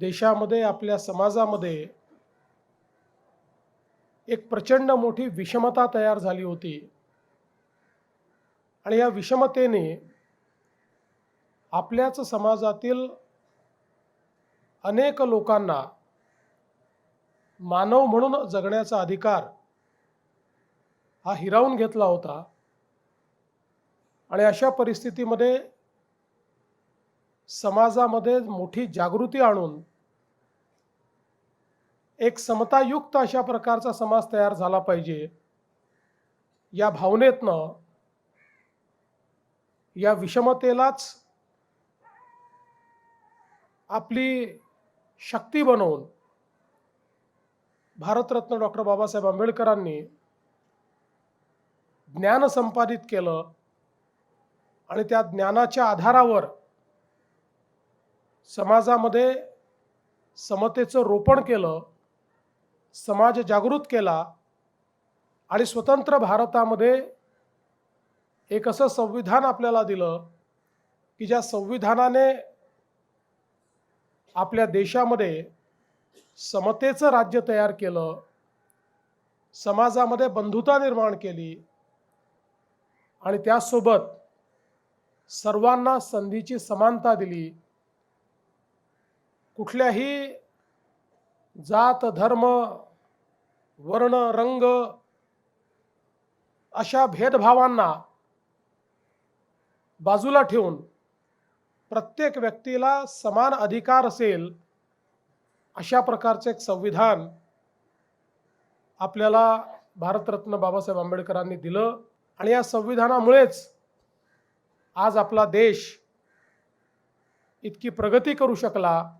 देशामध्ये आपल्या समाजामध्ये एक प्रचंड मोठी विषमता तयार झाली होती आणि या विषमतेने आपल्याच समाजातील अनेक लोकांना मानव म्हणून जगण्याचा अधिकार हा हिरावून घेतला होता आणि अशा परिस्थितीमध्ये समाजामध्ये मोठी जागृती आणून एक समतायुक्त अशा प्रकारचा समाज तयार झाला पाहिजे या भावनेतनं या विषमतेलाच आपली शक्ती बनवून भारतरत्न डॉक्टर बाबासाहेब आंबेडकरांनी ज्ञान संपादित केलं आणि त्या ज्ञानाच्या आधारावर समाजामध्ये समतेचं रोपण केलं, समाज जागृत केला आणि स्वतंत्र भारतामध्ये एक असं संविधान आपल्याला दिलं की ज्या संविधानाने आपल्या देशामध्ये समतेचं राज्य तयार केलं, समाजामध्ये बंधुता निर्माण केली आणि त्यासोबत सर्वांना संधीची समानता दिली. कुठल्याही जात धर्म वर्ण रंग अशा भेदभावांना बाजूला ठेवून प्रत्येक व्यक्तीला समान अधिकार असेल अशा प्रकारचे एक संविधान आपल्याला भारतरत्न बाबासाहेब आंबेडकरांनी दिलं आणि या संविधानामुळेच आज आपला देश इतकी प्रगती करू शकला